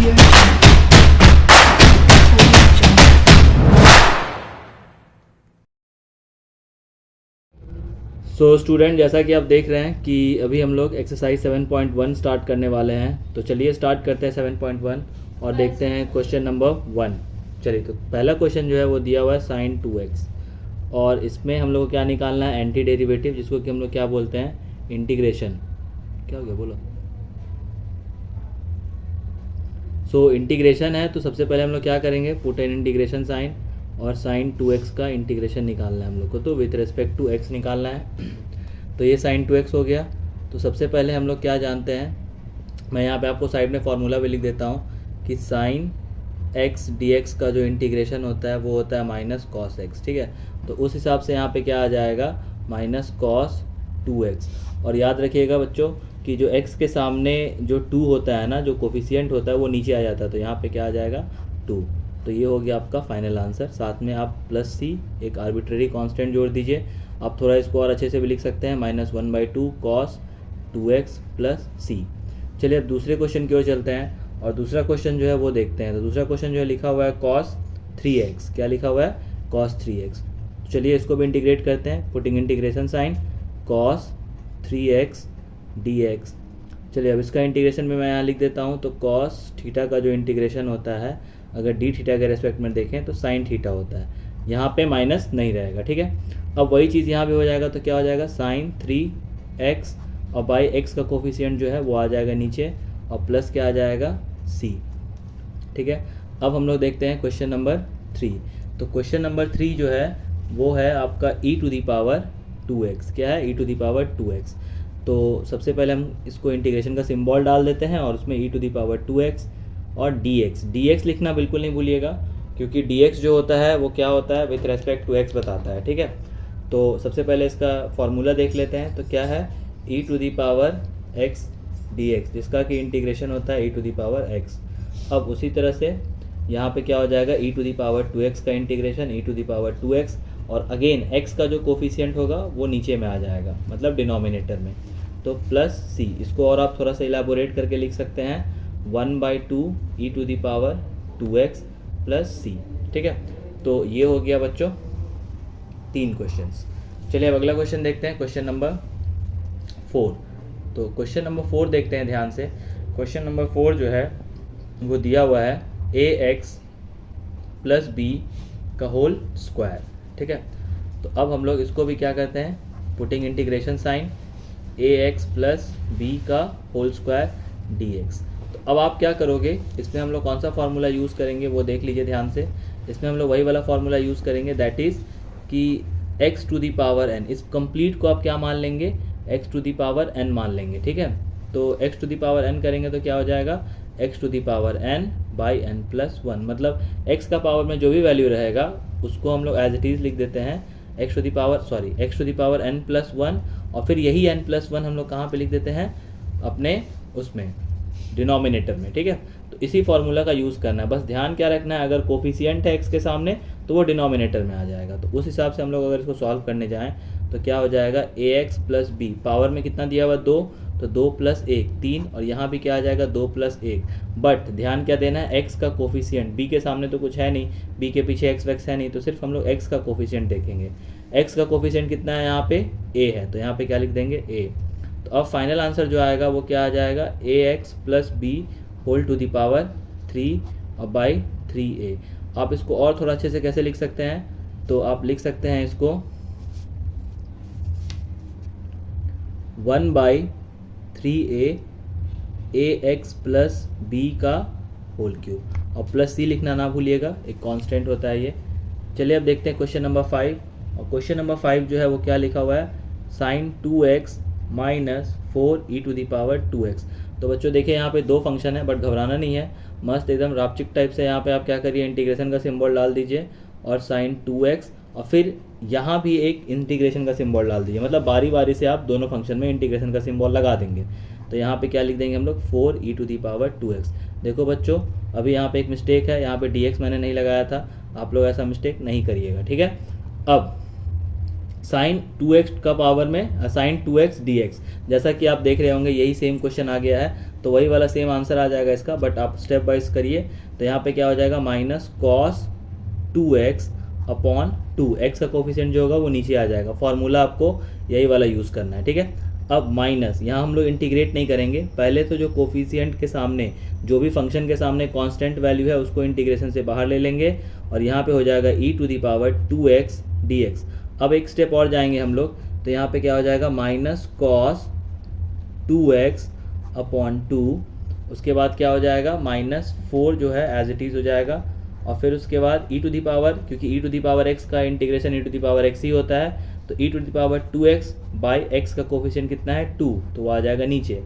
Audio Jungle. Audio Jungle. So student, जैसा कि आप देख रहे हैं कि अभी हम लोग एक्सरसाइज 7.1 स्टार्ट करने वाले हैं। तो चलिए स्टार्ट करते हैं 7.1 और देखते हैं क्वेश्चन नंबर 1। चलिए, तो पहला क्वेश्चन जो है वो दिया हुआ है sin 2x, और इसमें हम लोग को क्या निकालना है, एंटी डेरिवेटिव, जिसको कि हम लोग क्या बोलते हैं, इंटीग्रेशन। क्या हो गया बोलो। सो इंटीग्रेशन है, तो सबसे पहले हम लोग क्या करेंगे, पुट एन इंटीग्रेशन साइन, और sin 2x का इंटीग्रेशन निकालना है हम लोग को। तो विथ रिस्पेक्ट टू x निकालना है। तो ये sin 2x हो गया। तो सबसे पहले हम लोग क्या जानते हैं, मैं यहाँ पे आपको साइड में फॉर्मूला भी लिख देता हूँ कि sin x dx का जो इंटीग्रेशन होता है वो होता है माइनस कॉस x। ठीक है, तो उस हिसाब से यहाँ पे क्या आ जाएगा, माइनस कॉस 2x। और याद रखिएगा बच्चों कि जो x के सामने जो 2 होता है ना, जो कोफिशिएंट होता है वो नीचे आ जाता है, तो यहाँ पे क्या आ जाएगा 2। तो ये हो गया आपका फाइनल आंसर। साथ में आप प्लस सी, एक आर्बिट्रेरी कांस्टेंट जोड़ दीजिए। आप थोड़ा इसको और अच्छे से भी लिख सकते हैं, -1/2 cos 2x प्लस सी। चलिए अब दूसरे क्वेश्चन की ओर चलते हैं, और दूसरा क्वेश्चन जो है वो देखते हैं। तो दूसरा क्वेश्चन जो है लिखा हुआ है cos 3x। क्या लिखा हुआ है, cos 3x। तो चलिए इसको भी इंटीग्रेट करते हैं, putting integration sign, cos 3x dx। चलिए अब इसका इंटीग्रेशन में मैं यहाँ लिख देता हूँ। तो cos थीटा का जो इंटीग्रेशन होता है, अगर डी थीटा के रेस्पेक्ट में देखें तो साइन थीटा होता है, यहाँ पे माइनस नहीं रहेगा। ठीक है, अब वही चीज़ यहाँ पे हो जाएगा। तो क्या हो जाएगा, साइन 3x, और बाई x का कोफिशिएंट जो है वो आ जाएगा नीचे, और प्लस क्या आ जाएगा, c। ठीक है, अब हम लोग देखते हैं क्वेश्चन नंबर 3। तो क्वेश्चन नंबर 3 जो है वो है आपका e⁻²x। क्या है, e⁻²x। तो सबसे पहले हम इसको इंटीग्रेशन का सिंबल डाल देते हैं, और उसमें e⁻²x और dx लिखना बिल्कुल नहीं भूलिएगा, क्योंकि dx जो होता है वो क्या होता है, विथ रेस्पेक्ट टू x बताता है। ठीक है, तो सबसे पहले इसका फॉर्मूला देख लेते हैं। तो क्या है, e⁻x dx, जिसका कि इंटीग्रेशन होता है e⁻x। अब उसी तरह से यहाँ पे क्या हो जाएगा, e⁻²x का इंटीग्रेशन e⁻²x, और अगेन x का जो कोफिशिएंट होगा वो नीचे में आ जाएगा, मतलब डिनोमिनेटर में। तो प्लस c, इसको और आप थोड़ा सा इलाबोरेट करके लिख सकते हैं, 1/2 e⁻² प्लस सी। ठीक है, तो ये हो गया बच्चों 3 क्वेश्चंस। चलिए अब अगला क्वेश्चन देखते हैं, क्वेश्चन नंबर 4। तो क्वेश्चन नंबर 4 देखते हैं ध्यान से। क्वेश्चन नंबर 4 जो है वो दिया हुआ है ax प्लस बी का होल स्क्वायर। ठीक है, तो अब हम लोग इसको भी क्या करते हैं, putting integration sign, ax plus B का होल स्क्वायर dx। तो अब आप क्या करोगे, इसमें हम लोग कौन सा फार्मूला यूज़ करेंगे वो देख लीजिए ध्यान से। इसमें हम लोग वही वाला फार्मूला यूज़ करेंगे, दैट इज़ कि x⁻n, इस कंप्लीट को आप क्या मान लेंगे, x⁻n मान लेंगे। ठीक है, तो x⁻n करेंगे तो क्या हो जाएगा, x⁻n बाई n प्लस 1, मतलब x का पावर में जो भी वैल्यू रहेगा उसको हम लोग एज इट इज़ लिख देते हैं x⁻n प्लस 1, और फिर यही n प्लस 1 हम लोग कहाँ पे लिख देते हैं, अपने उसमें डिनोमिनेटर में। ठीक है, तो इसी फार्मूला का यूज़ करना है। बस ध्यान क्या रखना है, अगर कोफिशिएंट है x के सामने तो वो डिनोमिनेटर में आ जाएगा। तो उस हिसाब से हम लोग अगर इसको सॉल्व करने जाएँ तो क्या हो जाएगा, ax प्लस बी, पावर में कितना दिया हुआ 2, तो 2 + 1 3, और यहाँ भी क्या आ जाएगा 2 + 1। बट ध्यान क्या देना है, x का कोफिशिएंट, b के सामने तो कुछ है नहीं, b के पीछे x वैक्स है नहीं, तो सिर्फ हम लोग x का कोफिशिएंट देखेंगे। x का कोफिशिएंट कितना है, यहाँ पे a है, तो यहाँ पे क्या लिख देंगे a। तो अब फाइनल आंसर जो आएगा वो क्या आ जाएगा, ax plus B whole to the power 3 और बाई 3a। आप इसको और थोड़ा अच्छे से कैसे लिख सकते हैं, तो आप लिख सकते हैं इसको 1/3a ax प्लस बी का होल क्यूब, और प्लस सी लिखना ना भूलिएगा, एक कांस्टेंट होता है ये। चलिए अब देखते हैं क्वेश्चन नंबर 5, और क्वेश्चन नंबर 5 जो है वो क्या लिखा हुआ है, sin 2x माइनस 4e⁻²x। तो बच्चों देखिए यहाँ पे 2 फंक्शन है, बट घबराना नहीं है, मस्त एकदम रापचिक टाइप से यहाँ पे आप क्या करिए, इंटीग्रेशन का सिंबल डाल दीजिए, और sin 2x, और फिर यहाँ भी एक इंटीग्रेशन का सिंबल डाल दीजिए, मतलब बारी बारी से आप दोनों फंक्शन में इंटीग्रेशन का सिंबल लगा देंगे। तो यहाँ पे क्या लिख देंगे हम लोग, 4e⁻²x। देखो बच्चों, अभी यहाँ पे एक मिस्टेक है, यहाँ पे dx मैंने नहीं लगाया था, आप लोग ऐसा मिस्टेक नहीं करिएगा। ठीक है, अब sin 2x का पावर में sin 2x dx, जैसा कि आप देख रहे होंगे यही सेम क्वेश्चन आ गया है। तो वही वाला सेम आंसर आ जाएगा इसका, बट आप स्टेप वाइज करिए। तो यहाँ पे क्या हो जाएगा, minus cos 2x upon 2, x का कोफिशिएंट जो होगा वो नीचे आ जाएगा। फॉर्मूला आपको यही वाला यूज़ करना है, ठीक है। अब माइनस, यहाँ हम लोग इंटीग्रेट नहीं करेंगे, पहले तो जो कोफिशिएंट के सामने, जो भी फंक्शन के सामने कांस्टेंट वैल्यू है उसको इंटीग्रेशन से बाहर ले लेंगे, और यहाँ पे हो जाएगा e⁻²x dx। अब एक स्टेप और जाएंगे हम लोग, तो यहाँ पे क्या हो जाएगा, माइनस कॉस 2x अपॉन 2, उसके बाद क्या हो जाएगा, -4 जो है एज इट इज़ हो जाएगा, और फिर उसके बाद क्योंकि e⁻x का इंटीग्रेशन e⁻x ही होता है, तो e⁻2x बाई x का कोफिशिएंट कितना है 2, तो वो आ जाएगा नीचे।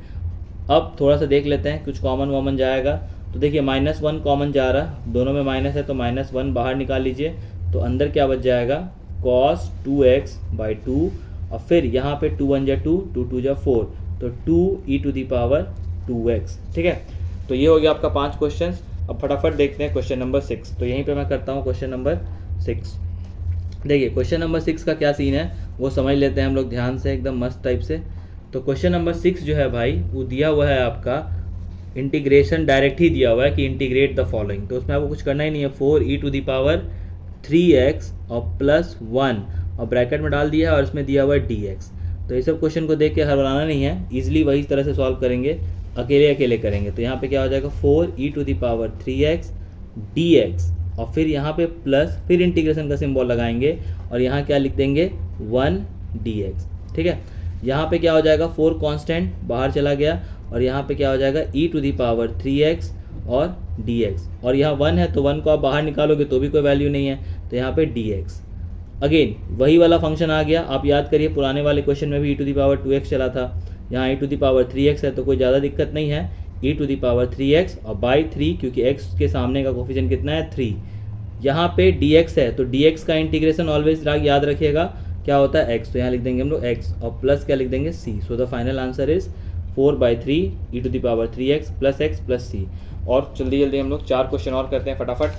अब थोड़ा सा देख लेते हैं, कुछ कॉमन वॉमन जाएगा, तो देखिए -1 कॉमन जा रहा, दोनों में माइनस है तो -1 बाहर निकाल लीजिए, तो अंदर क्या बच जाएगा, cos 2x/2, और फिर यहाँ पे 2 1 जा 2, 2 2 जा 4, तो 2e⁻2x, ठीक है। तो ये हो गया आपका 5 क्वेश्चन। अब फटाफट देखते हैं क्वेश्चन नंबर 6। तो यहीं पे मैं करता हूँ क्वेश्चन नंबर 6। देखिए क्वेश्चन नंबर 6 का क्या सीन है वो समझ लेते हैं हम लोग ध्यान से, एकदम मस्त टाइप से। तो क्वेश्चन नंबर 6 जो है भाई, वो दिया हुआ है आपका इंटीग्रेशन, डायरेक्ट ही दिया हुआ है कि इंटीग्रेट द फॉलोइंग, तो उसमें आपको कुछ करना ही नहीं है। 4e⁻3x और +1 और ब्रैकेट में डाल दिया है, और इसमें दिया हुआ है dx। तो ये सब क्वेश्चन को देख के हड़बड़ाना नहीं है, ईजिली वही तरह से सॉल्व करेंगे, अकेले अकेले करेंगे। तो यहाँ पे क्या हो जाएगा, 4e⁻3x dx, और फिर यहाँ पे प्लस, फिर इंटीग्रेशन का सिंबल लगाएंगे, और यहाँ क्या लिख देंगे 1 dx, ठीक है। यहाँ पे क्या हो जाएगा, 4 कांस्टेंट बाहर चला गया, और यहाँ पे क्या हो जाएगा e⁻3x और dx, और यहाँ 1 है तो 1 को आप बाहर निकालोगे तो भी कोई वैल्यू नहीं है, तो यहाँ पे dx। अगेन वही वाला फंक्शन आ गया, आप याद करिए पुराने वाले क्वेश्चन में भी e⁻2x चला था, यहाँ e⁻3x है तो कोई ज़्यादा दिक्कत नहीं है, e⁻3x और बाई 3, क्योंकि x के सामने का कोफिशिएंट कितना है 3। यहाँ पे dx है तो dx का इंटीग्रेशन ऑलवेज याद रखिएगा क्या होता है x, तो यहाँ लिख देंगे हम लोग x, और प्लस क्या लिख देंगे c। So the final answer is 4/3 e⁻3x + x + c। और जल्दी जल्दी हम लोग 4 क्वेश्चन और करते हैं फटाफट।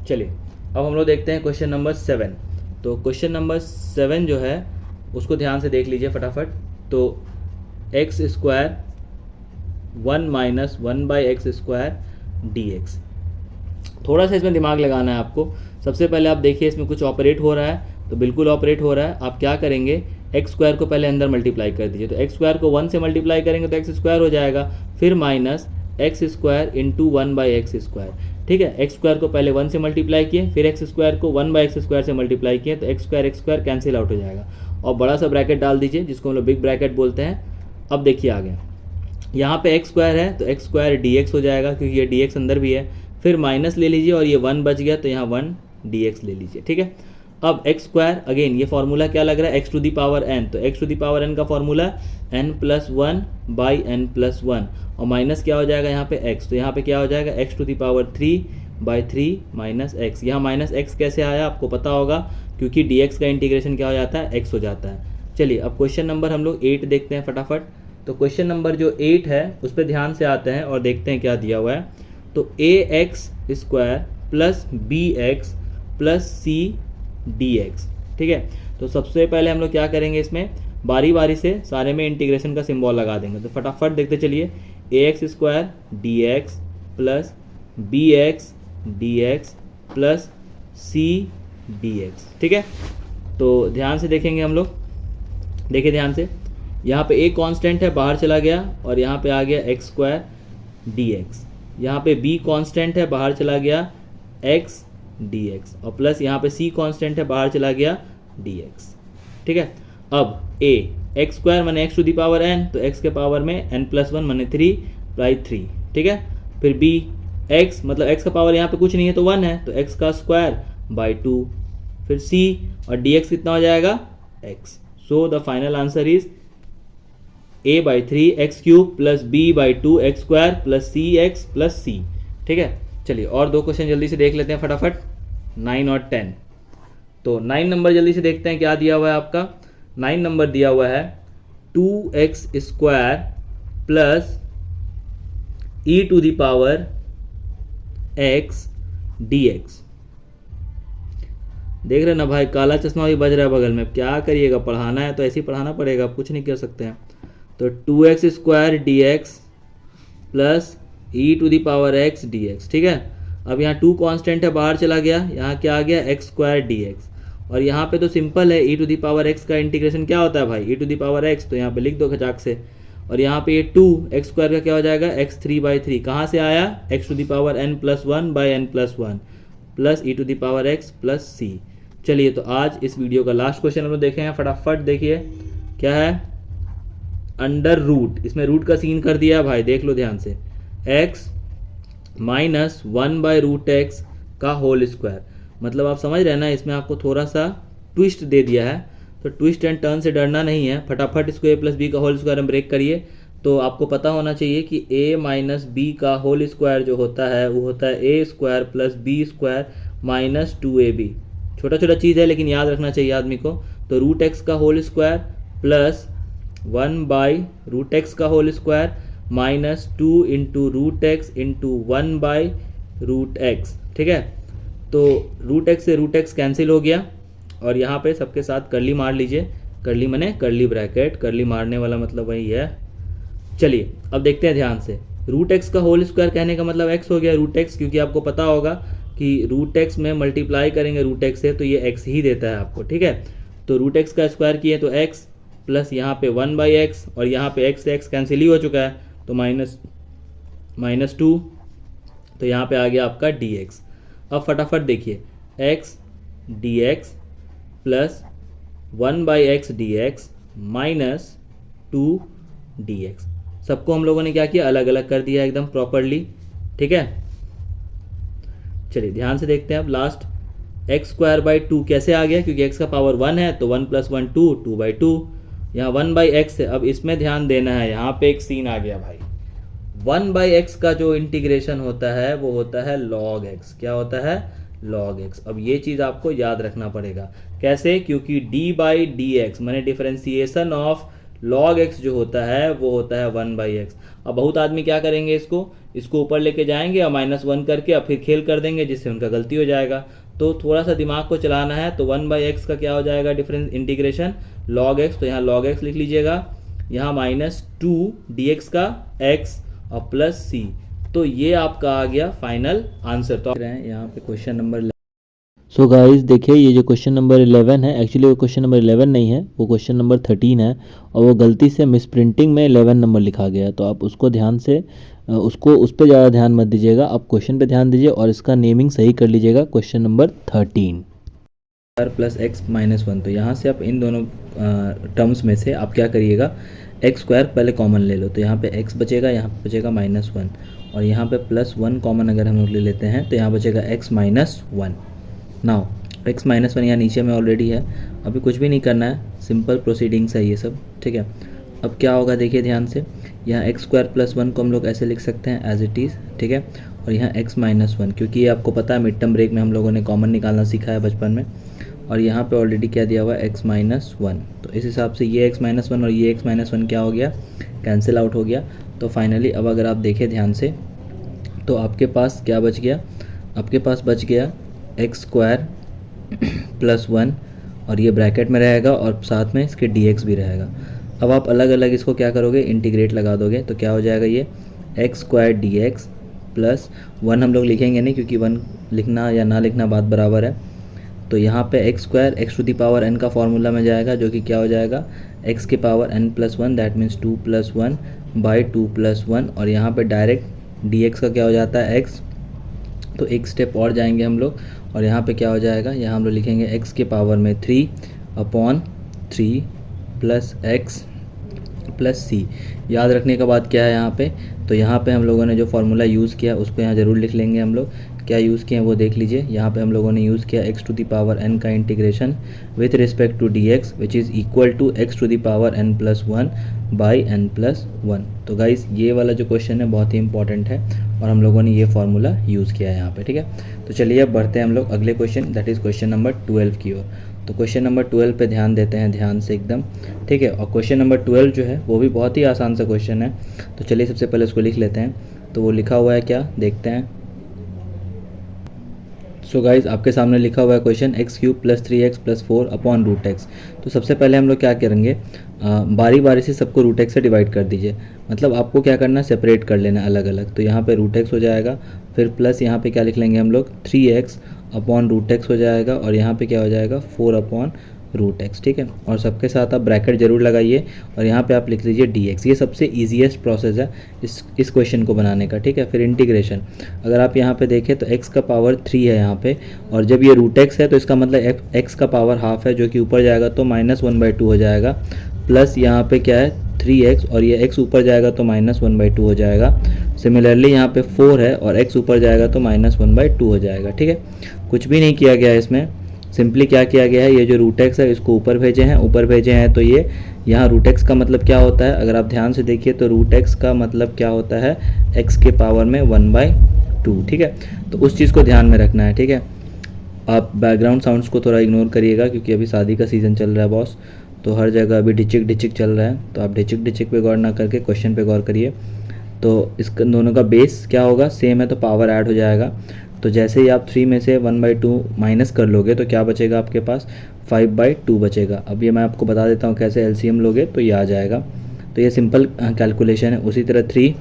चलिए अब हम लोग देखते हैं क्वेश्चन नंबर 7। तो क्वेश्चन नंबर 7 जो है उसको ध्यान से देख लीजिए फटाफट। तो x² 1 - 1/x² dx, थोड़ा सा इसमें दिमाग लगाना है आपको। सबसे पहले आप देखिए इसमें कुछ ऑपरेट हो रहा है, तो बिल्कुल ऑपरेट हो रहा है। आप क्या करेंगे, x² को पहले अंदर मल्टीप्लाई कर दीजिए, तो x² को 1 से मल्टीप्लाई करेंगे तो x² हो जाएगा, फिर माइनस x² × 1/x², ठीक है। x² को पहले 1 से मल्टीप्लाई किए, फिर x² को 1/x² से मल्टीप्लाई किए, तो x² कैंसिल आउट हो जाएगा, और बड़ा सा ब्रैकेट डाल दीजिए जिसको हम लोग बिग ब्रैकेट बोलते हैं। अब देखिए आ गया, यहाँ पे x² है तो x² dx हो जाएगा, क्योंकि ये dx अंदर भी है, फिर माइनस ले लीजिए और ये 1 बच गया तो यहाँ 1 dx ले लीजिए, ठीक है। अब x², अगेन ये फार्मूला क्या लग रहा है, x⁴n, तो x⁴n का फार्मूला n+1/n+1, और माइनस क्या हो जाएगा यहाँ पे x, तो यहाँ पे क्या हो जाएगा x⁻3/3 - x। यहाँ -x कैसे आया आपको पता होगा, क्योंकि dx का इंटीग्रेशन क्या हो जाता है, x हो जाता है। चलिए अब क्वेश्चन नंबर हम लोग 8 देखते हैं फटाफट। तो क्वेश्चन नंबर जो 8 है उस पर ध्यान से आते हैं और देखते हैं क्या दिया हुआ है। तो ax² + bx + c dx, ठीक है। तो सबसे पहले हम लोग क्या करेंगे, इसमें बारी बारी से सारे में इंटीग्रेशन का सिंबल लगा देंगे। तो फटाफट देखते चलिए, ax² dx + bx dx + c dx, ठीक है। तो ध्यान से देखेंगे हम लोग, देखिए ध्यान से, यहाँ पे a कांस्टेंट है बाहर चला गया, और यहाँ पे आ गया x² dx, यहाँ पे b कांस्टेंट है बाहर चला गया x dx, और प्लस यहाँ पे c कांस्टेंट है बाहर चला गया dx, ठीक है। अब a x² माने x⁴n, तो x के पावर में n+1 माने 3/3, ठीक है। फिर b x मतलब x का पावर यहाँ पे कुछ नहीं है तो 1 है, तो x²/2, फिर c और dx कितना हो जाएगा x। So the final answer is a/3x³ + b/2x² + cx + c, ठीक है। चलिए और 2 क्वेश्चन जल्दी से देख लेते हैं फटाफट, 9 और 10। तो 9 नंबर जल्दी से देखते हैं क्या दिया हुआ है आपका। 9 नंबर दिया हुआ है 2x² + e⁻x dx देख रहे ना भाई, काला चश्मा भी बज रहा है बगल में, क्या करिएगा, पढ़ाना है तो ऐसे ही पढ़ाना पड़ेगा, आप कुछ नहीं कर सकते हैं। तो 2x² dx plus e⁻x dx, ठीक है। अब यहाँ 2 कांस्टेंट है, बाहर चला गया, यहाँ क्या आ गया x² dx, और यहाँ पे तो सिंपल है, e⁻x का इंटीग्रेशन क्या होता है भाई, e⁻x, तो यहाँ पे लिख दो खचाक से। और यहाँ पे ये 2x² का क्या हो जाएगा, x3/3, कहाँ से आया, x⁻n+1/n+1 plus e⁻x plus c। चलिए तो आज इस वीडियो का लास्ट क्वेश्चन हम लोग देखे हैं, फटाफट देखिए क्या है, अंडर रूट, इसमें रूट का सीन कर दिया भाई, देख लो ध्यान से, x माइनस 1/√x का होल स्क्वायर, मतलब आप समझ रहे हैं ना, इसमें आपको थोड़ा सा ट्विस्ट दे दिया है, तो ट्विस्ट एंड टर्न से डरना नहीं है, फटाफट इसको a + b का होल स्क्वायर में ब्रेक करिए। तो आपको पता होना चाहिए कि a माइनस बी का होल स्क्वायर जो होता है वो होता है a² + b² माइनस 2ab, छोटा छोटा चीज़ है लेकिन याद रखना चाहिए आदमी को। तो √x का होल स्क्वायर प्लस 1/√x का whole square minus 2 × √x × 1/√x, ठीक है। तो √x से √x कैंसिल हो गया, और यहाँ पे सबके साथ करली मार लीजिए, करली मने करली ब्रैकेट, करली मारने वाला मतलब वही है। चलिए अब देखते हैं ध्यान से, √x का होल स्क्वायर कहने का मतलब x हो गया √x, क्योंकि आपको पता होगा कि √x में मल्टीप्लाई करेंगे √x से तो ये x ही देता है आपको, ठीक है। तो √x का स्क्वायर किए तो x प्लस यहाँ पे 1/x, और यहाँ पे x से x कैंसिल ही हो चुका है, तो -2, तो यहाँ पे आ गया आपका dx। अब फटाफट देखिए, x dx plus 1/x dx minus 2 dx, सबको हम लोगों ने क्या किया, अलग अलग कर दिया एकदम प्रॉपरली, ठीक है। चलिए ध्यान से देखते हैं अब लास्ट, x² 2 कैसे आ गया, क्योंकि x का पावर 1 है तो 1 + 1 2, 2/2, यहाँ 1/x है। अब इसमें ध्यान देना है, यहाँ पे एक सीन आ गया भाई, 1/x का जो इंटीग्रेशन होता है वो होता है log x, क्या होता है, log x। अब ये चीज़ आपको याद रखना पड़ेगा, कैसे, क्योंकि d/dx माने डिफरेंशिएशन ऑफ log x जो होता है वो होता है 1/x। अब बहुत आदमी क्या करेंगे, इसको ऊपर लेके जाएंगे और -1 करके अब फिर खेल कर देंगे, जिससे उनका गलती हो जाएगा। तो थोड़ा सा दिमाग को चलाना है, तो 1/x का क्या हो जाएगा, डिफरेंस इंटीग्रेशन log x, तो यहाँ log x लिख लीजिएगा, यहाँ -2 dx का x और प्लस c, तो ये आपका आ गया फाइनल आंसर। तो यहाँ पे क्वेश्चन नंबर, सो गाइस देखिए, ये जो क्वेश्चन नंबर 11 है, एक्चुअली वो क्वेश्चन नंबर 11 नहीं है, वो क्वेश्चन नंबर 13 है, और वो गलती से मिस प्रिंटिंग में 11 नंबर लिखा गया, तो आप उसको ध्यान से उस पर ज़्यादा ध्यान मत दीजिएगा, आप क्वेश्चन पे ध्यान दीजिए और इसका नेमिंग सही कर लीजिएगा। Question number 13 plus x minus 1, तो यहाँ से आप इन दोनों टर्म्स में से आप क्या करिएगा, x² पहले कॉमन ले लो, तो यहाँ पे x बचेगा, यहाँ पे बचेगा -1, और यहाँ पे +1 कॉमन अगर हम लोग ले लेते हैं तो यहाँ बचेगा x - 1। नाउ x - 1 यहाँ नीचे में ऑलरेडी है, अभी कुछ भी नहीं करना है, सिंपल प्रोसीडिंग्स है ये सब, ठीक है। अब क्या होगा देखिए ध्यान से, यहाँ x² + 1 को हम लोग ऐसे लिख सकते हैं एज इट इज़, ठीक है। और यहाँ x - 1, क्योंकि ये आपको पता है मिड टर्म ब्रेक में हम लोगों ने कॉमन निकालना सीखा है बचपन में, और यहाँ पे ऑलरेडी क्या दिया हुआ है, x - 1, तो इस हिसाब से ये x - 1 और ये x - 1 क्या हो गया, कैंसिल आउट हो गया। तो फाइनली अब अगर आप देखें ध्यान से, तो आपके पास क्या बच गया, आपके पास बच गया x² + 1, और ये ब्रैकेट में रहेगा और साथ में इसके dx भी रहेगा। अब आप अलग अलग इसको क्या करोगे, इंटीग्रेट लगा दोगे, तो क्या हो जाएगा, ये x² dx प्लस 1 हम लोग लिखेंगे नहीं, क्योंकि 1 लिखना या ना लिखना बात बराबर है। तो यहाँ पे x² x⁻n का फॉर्मूला में जाएगा, जो कि क्या हो जाएगा, x⁻n+1, दैट मीन्स 2 + 1/2 + 1, और यहाँ पे डायरेक्ट dx का क्या हो जाता है, x, तो एक स्टेप और जाएंगे हम लोग, और यहाँ पे क्या हो जाएगा, यहाँ हम लोग लिखेंगे x³ plus x plus c। याद रखने का बात क्या है यहाँ पे, तो यहाँ पे हम लोगों ने जो फार्मूला यूज़ किया उसको यहाँ ज़रूर लिख लेंगे हम लोग, क्या यूज़ किए हैं वो देख लीजिए। यहाँ पे हम लोगों ने यूज़ किया x⁻n का integration with respect to dx which is equal to x⁻n+1/n+1। तो गाइस ये वाला जो क्वेश्चन है बहुत ही इंपॉर्टेंट है, और हम लोगों ने ये फार्मूला यूज़ किया है यहाँ पे, ठीक है। तो चलिए अब बढ़ते हैं हम लोग अगले question, that is question number 12 की ओर। तो क्वेश्चन नंबर 12 पे ध्यान देते हैं, ध्यान से एकदम, ठीक है। और क्वेश्चन नंबर 12 जो है वो भी बहुत ही आसान सा क्वेश्चन है, तो चलिए सबसे पहले उसको लिख लेते हैं। तो वो लिखा हुआ है क्या, देखते हैं। सो गाइज आपके सामने लिखा हुआ है question x³ + 3x + 4 upon √x। तो सबसे पहले हम लोग क्या करेंगे, बारी बारी से सबको √x से डिवाइड कर दीजिए। मतलब आपको क्या करना है, सेपरेट कर लेना अलग अलग। तो यहाँ पे √x हो जाएगा, फिर प्लस यहाँ पे क्या लिख लेंगे हम लोग 3x अपॉन √x हो जाएगा, और यहाँ पे क्या हो जाएगा 4 अपॉन √x। ठीक है, और सबके साथ आप ब्रैकेट जरूर लगाइए और यहाँ पे आप लिख लीजिए dx। ये सबसे ईजीएस्ट प्रोसेस है इस क्वेश्चन को बनाने का। ठीक है, फिर इंटीग्रेशन, अगर आप यहाँ पे देखें तो x का पावर 3 है यहाँ पे, और जब ये √x है तो इसका मतलब x का पावर हाफ है, जो कि ऊपर जाएगा तो -1/2 हो जाएगा, प्लस यहाँ पे क्या है 3x, और ये x ऊपर जाएगा तो -1/2 हो जाएगा। सिमिलरली यहाँ पे 4 है और x ऊपर जाएगा तो -1/2 हो जाएगा। ठीक है, कुछ भी नहीं किया गया है इसमें, सिंपली क्या किया गया है, ये जो √x है इसको ऊपर भेजे हैं, तो ये यहाँ √x का मतलब क्या होता है, अगर आप ध्यान से देखिए तो √x का मतलब क्या होता है, x के पावर में 1/2। ठीक है, तो उस चीज़ को ध्यान में रखना है। ठीक है, आप बैकग्राउंड साउंड्स को थोड़ा इग्नोर करिएगा, क्योंकि अभी शादी का सीज़न चल रहा है बॉस, तो हर जगह अभी ढिचिक चल रहा है, तो आप ढिचिक पे गौर ना करके क्वेश्चन पे गौर करिए। तो इस दोनों का बेस क्या होगा, सेम है, तो पावर ऐड हो जाएगा। तो जैसे ही आप 3 में से 1/2 माइनस कर लोगे तो क्या बचेगा आपके पास, 5/2 बचेगा। अब ये मैं आपको बता देता हूँ कैसे एलसीएम लोगे तो ये आ जाएगा। तो ये सिंपल कैलकुलेशन है। उसी तरह 3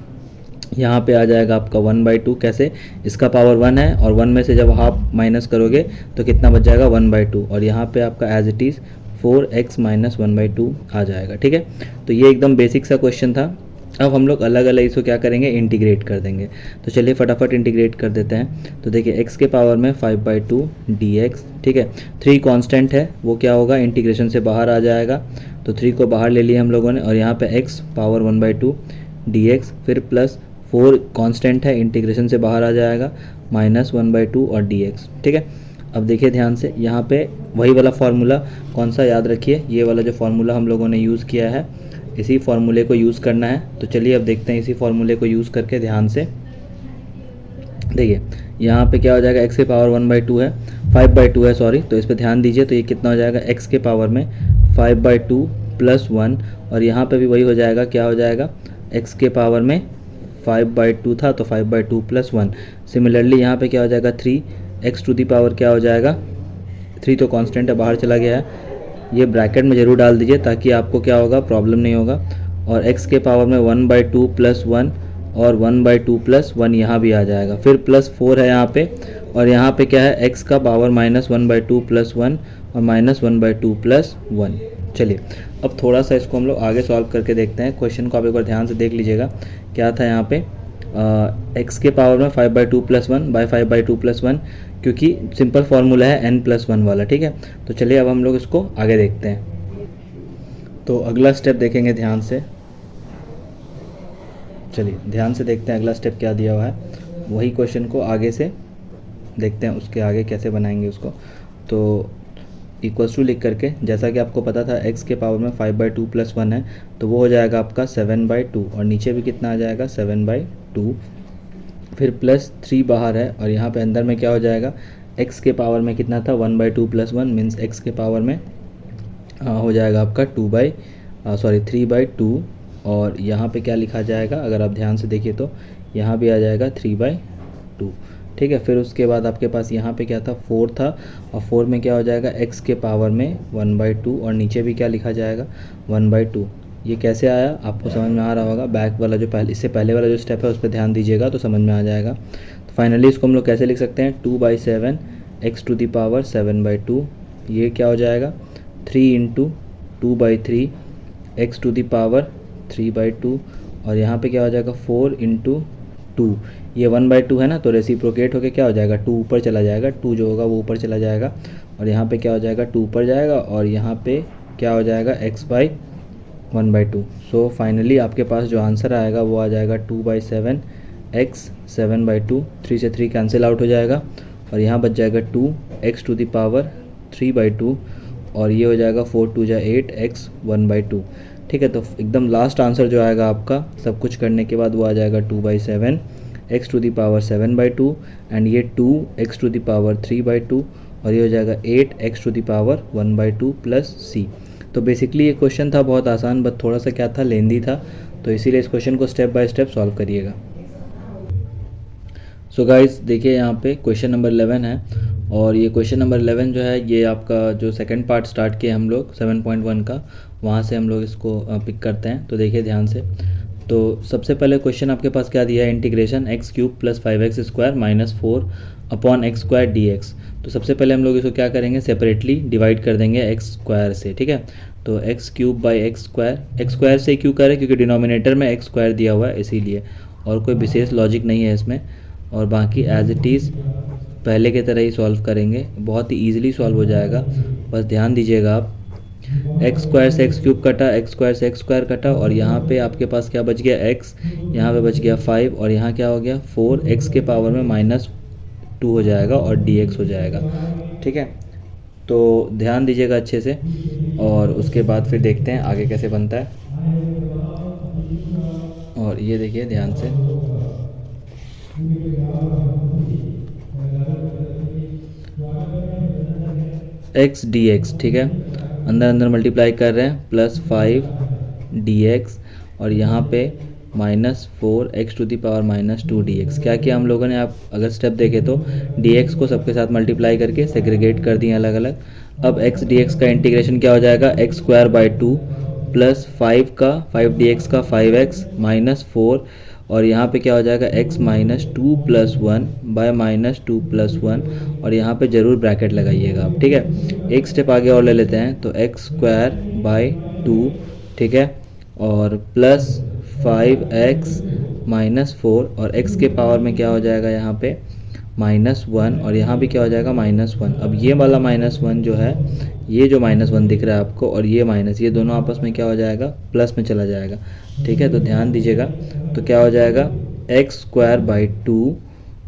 यहाँ पे आ जाएगा आपका 1/2, कैसे, इसका पावर 1 है और 1 में से जब हाफ माइनस करोगे तो कितना बच जाएगा 1/2, और यहाँ पे आपका एज इट इज़ 4x - 1/2 आ जाएगा। ठीक है, तो ये एकदम बेसिक सा क्वेश्चन था। अब हम लोग अलग अलग इसको क्या करेंगे, इंटीग्रेट कर देंगे। तो चलिए फटाफट इंटीग्रेट कर देते हैं। तो देखिए x के पावर में 5/2 dx। ठीक है, 3 कांस्टेंट है, वो क्या होगा, इंटीग्रेशन से बाहर आ जाएगा, तो 3 को बाहर ले लिया हम लोगों ने, और यहाँ पे x पावर 1/2 dx, फिर प्लस 4 कांस्टेंट है, इंटीग्रेशन से बाहर आ जाएगा, -1/2 और dx। ठीक है, अब देखिए ध्यान से, यहाँ पे वही वाला फार्मूला कौन सा याद रखिए, ये वाला जो फार्मूला हम लोगों ने यूज़ किया है, इसी फार्मूले को यूज़ करना है। तो चलिए अब देखते हैं इसी फार्मूले को यूज़ करके, ध्यान से देखिए यहाँ पे क्या हो जाएगा, x के पावर 1/2 है, 5/2 है सॉरी, तो इस पर ध्यान दीजिए। तो ये कितना हो जाएगा, x के पावर में 5/2 + 1, और यहाँ पे भी वही हो जाएगा, क्या हो जाएगा, x के पावर में 5/2 था तो 5/2 + 1। सिमिलरली यहाँ पे क्या हो जाएगा 3x⁴ क्या हो जाएगा, 3 तो कांस्टेंट है, बाहर चला गया है, ये ब्रैकेट में ज़रूर डाल दीजिए ताकि आपको क्या होगा, प्रॉब्लम नहीं होगा। और x के पावर में 1/2 + 1 और 1/2 + 1 यहाँ भी आ जाएगा, फिर +4 है यहाँ पे, और यहाँ पे क्या है, x का पावर -1/2 + 1 और -1/2 + 1। चलिए अब थोड़ा सा इसको हम लोग आगे सॉल्व करके देखते हैं। क्वेश्चन को आप एक बार ध्यान से देख लीजिएगा, क्या था यहाँ पे, x के पावर में 5/2 + 1 बाय 5/2 + 1, क्योंकि सिंपल फार्मूला है n+1 वाला। ठीक है, तो चलिए अब हम लोग इसको आगे देखते हैं। तो अगला स्टेप देखेंगे ध्यान से, चलिए ध्यान से देखते हैं अगला स्टेप क्या दिया हुआ है। वही क्वेश्चन को आगे से देखते हैं, उसके आगे कैसे बनाएंगे उसको। तो = लिख करके, जैसा कि आपको पता था x के पावर में 5/2 + 1 है, तो वो हो जाएगा आपका 7/2, और नीचे भी कितना आ जाएगा 7/2, फिर +3 बाहर है, और यहाँ पे अंदर में क्या हो जाएगा, x के पावर में कितना था 1/2 + 1 मीन्स x के पावर में हो जाएगा आपका 3/2, और यहाँ पे क्या लिखा जाएगा, अगर आप ध्यान से देखिए तो यहाँ भी आ जाएगा 3/2। ठीक है, फिर उसके बाद आपके पास यहाँ पे क्या था, 4 था, और 4 में क्या हो जाएगा, x के पावर में 1/2, और नीचे भी क्या लिखा जाएगा 1/2। ये कैसे आया आपको समझ में आ रहा होगा, बैक वाला जो इससे पहले वाला जो स्टेप है उस पर ध्यान दीजिएगा तो समझ में आ जाएगा। तो फाइनली इसको हम लोग कैसे लिख सकते हैं, 2/7 x⁴ 7/2, ये क्या हो जाएगा 3 × 2/3 x⁴ 3/2, और यहाँ पे क्या हो जाएगा 4 × 2, ये 1/2 है ना, तो रेसिप्रोकेट होके क्या हो जाएगा 2 ऊपर चला जाएगा, 2 जो होगा वो ऊपर चला जाएगा, और यहाँ पे क्या हो जाएगा 2 ऊपर जाएगा, और यहाँ पे क्या हो जाएगा x/1/2। सो फाइनली आपके पास जो आंसर आएगा वो आ जाएगा 2/7 x 7/2, 3 से 3 कैंसिल आउट हो जाएगा, और यहाँ बच जाएगा 2 x⁴ 3/2, और ये हो जाएगा 4 × 2 = 8 x 1/2। ठीक है, तो एकदम लास्ट आंसर जो आएगा आपका सब कुछ करने के बाद वो आ जाएगा 2/7 x⁴ 7/2, एंड ये 2 x⁴ 3/2, और ये हो जाएगा 8 x⁴ 1/2 + c। तो बेसिकली ये क्वेश्चन था बहुत आसान, बट थोड़ा सा क्या था, लेंदी था, तो इसीलिए इस क्वेश्चन को स्टेप बाय स्टेप सॉल्व करिएगा। सो गाइस देखिए यहाँ पे क्वेश्चन नंबर 11 है, और ये क्वेश्चन नंबर 11 जो है ये आपका जो सेकंड पार्ट स्टार्ट किया हम लोग 7.1 का, वहाँ से हम लोग इसको पिक करते हैं। तो देखिए ध्यान से, तो सबसे पहले क्वेश्चन आपके पास क्या दिया है, integration x cube plus 5x square minus 4 upon x square D x. तो सबसे पहले हम लोग इसको क्या करेंगे, सेपरेटली डिवाइड कर देंगे एक्स स्क्वायर से, ठीक है। तो x cube by x square से क्यों करें, क्योंकि डिनोमिनेटर में एक्स स्क्वायर दिया हुआ है इसीलिए, और कोई विशेष लॉजिक नहीं है इसमें। और बाकी एज इट इज़ पहले की तरह ही सॉल्व करेंगे, बहुत ही ईजिली सॉल्व हो जाएगा। बस ध्यान दीजिएगा आप, एक्स स्क्वायर से एक्स क्यूब कटा, एक्स स्क्वायर से एक्स स्क्वायर कटा, और यहाँ पे आपके पास क्या बच गया, एक्स, यहाँ पे बच गया 5, और यहाँ क्या हो गया 4, एक्स के पावर में -2 हो जाएगा और dx हो जाएगा, ठीक है। तो ध्यान दीजिएगा अच्छे से, और उसके बाद फिर देखते हैं आगे कैसे बनता है। और ये देखिए ध्यान से, एक्स डी एक्स, ठीक है, अंदर अंदर मल्टीप्लाई कर रहे हैं, प्लस 5 dx, और यहाँ पे -4 x to the power -2 dx। क्या किया हम लोगों ने, आप अगर स्टेप देखें तो dx को सबके साथ मल्टीप्लाई करके सेग्रीगेट कर दिए अलग अलग। अब x dx का इंटीग्रेशन क्या हो जाएगा, x square by 2 plus 5 dx का 5x माइनस 4, और यहाँ पे क्या हो जाएगा x -2 + 1 बाय -2 + 1, और यहाँ पे ज़रूर ब्रैकेट लगाइएगा आप, ठीक है। एक स्टेप आगे और ले लेते हैं, तो एक्स स्क्वायर बाई 2, ठीक है, और प्लस 5x -4, और x के पावर में क्या हो जाएगा यहाँ पे -1, और यहाँ भी क्या हो जाएगा -1। अब ये वाला -1 जो है, ये जो -1 दिख रहा है आपको, और ये माइनस, ये दोनों आपस में क्या हो जाएगा, प्लस में चला जाएगा, ठीक है। तो ध्यान दीजिएगा, तो क्या हो जाएगा एक्स स्क्वायर बाई 2,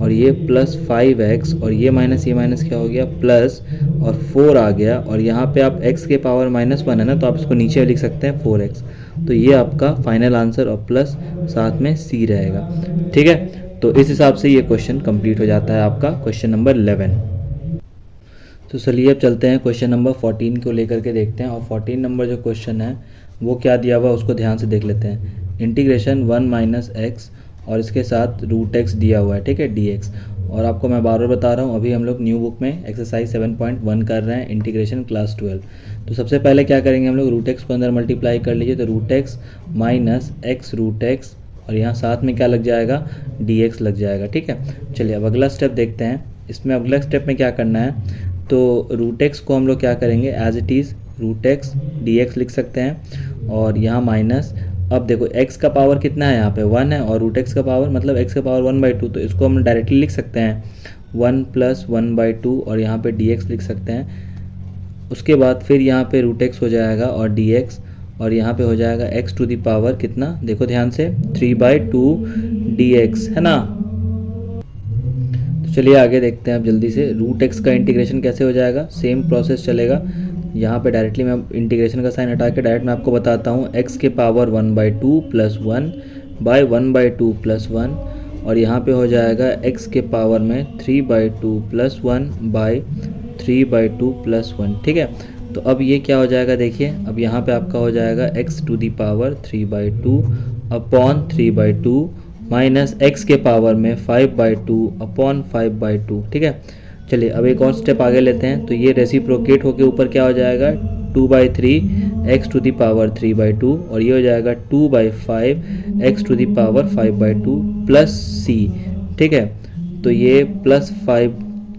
और ये प्लस 5x, और ये माइनस क्या हो गया प्लस, और 4 आ गया, और यहाँ पे आप x के पावर -1 है ना, तो आप इसको नीचे लिख सकते हैं 4x। तो ये आपका फाइनल आंसर, और प्लस साथ में c रहेगा, ठीक है। तो इस हिसाब से ये क्वेश्चन कंप्लीट हो जाता है आपका क्वेश्चन नंबर 11। तो चलिए अब चलते हैं क्वेश्चन नंबर 14 को लेकर के देखते हैं। और 14 नंबर जो क्वेश्चन है वो क्या दिया हुआ है उसको ध्यान से देख लेते हैं। इंटीग्रेशन 1 - x, और इसके साथ √x दिया हुआ है, ठीक है, dx। और आपको मैं बार बार बता रहा हूँ, अभी हम लोग न्यू बुक में एक्सरसाइज 7.1 कर रहे हैं, इंटीग्रेशन क्लास 12। तो सबसे पहले क्या करेंगे हम लोग, √x को अंदर मल्टीप्लाई कर लीजिए, तो √x माइनस x √x, और यहाँ साथ में क्या लग जाएगा, dx लग जाएगा, ठीक है। चलिए अब अगला स्टेप देखते हैं। इसमें अगला स्टेप में क्या करना है, तो √x को हम लोग क्या करेंगे, as it is √x dx लिख सकते हैं, और यहाँ माइनस, अब देखो x का पावर कितना है, यहाँ पे 1 है, और √x का पावर मतलब x का पावर 1/2, तो इसको हम डायरेक्टली लिख सकते हैं 1 + 1/2, और यहाँ पे dx लिख सकते हैं। उसके बाद फिर यहाँ पे √x हो जाएगा और dx, और यहाँ पे हो जाएगा x टू दी पावर कितना, देखो ध्यान से 3/2 dx, है ना। तो चलिए आगे देखते हैं अब जल्दी से, √x का इंटीग्रेशन कैसे हो जाएगा, सेम प्रोसेस चलेगा। यहाँ पे डायरेक्टली मैं इंटीग्रेशन का साइन हटा के डायरेक्ट मैं आपको बताता हूँ, x के पावर 1/2 + 1 बाय 1/2 + 1, और यहाँ पे हो जाएगा x के पावर में 3/2 + 1 बाय 3/2 + 1, ठीक है। तो अब ये क्या हो जाएगा, देखिए अब यहाँ पे आपका हो जाएगा x to the power 3/2 upon 3/2 minus x के पावर में 5/2 अपॉन 5/2, ठीक है। चलिए अब एक और स्टेप आगे लेते हैं, तो ये रेसिप्रोकेट होके ऊपर क्या हो जाएगा 2/3 x टू दी पावर 3/2, और ये हो जाएगा 2/5 x to the power 5/2 plus c, ठीक है। तो ये +5,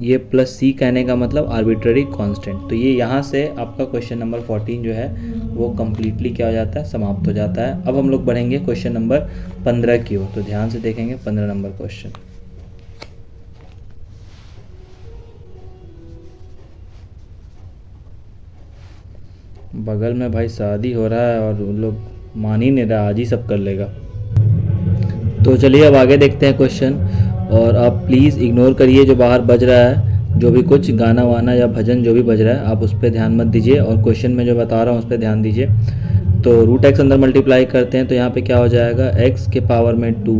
ये प्लस c कहने का मतलब आर्बिट्ररी कांस्टेंट। तो ये यहाँ से आपका क्वेश्चन नंबर 14 जो है वो कम्प्लीटली क्या हो जाता है, समाप्त हो जाता है। अब हम लोग बढ़ेंगे क्वेश्चन नंबर 15 की ओर, तो ध्यान से देखेंगे 15 नंबर क्वेश्चन। बगल में भाई शादी हो रहा है और उन लोग मान ही नहीं रहा, आज ही सब कर लेगा। तो चलिए अब आगे देखते हैं क्वेश्चन, और आप प्लीज़ इग्नोर करिए जो बाहर बज रहा है, जो भी कुछ गाना वाना या भजन जो भी बज रहा है आप उस पर ध्यान मत दीजिए, और क्वेश्चन में जो बता रहा हूँ उस पर ध्यान दीजिए। तो √x अंदर मल्टीप्लाई करते हैं, तो यहाँ पे क्या हो जाएगा, x के पावर में 2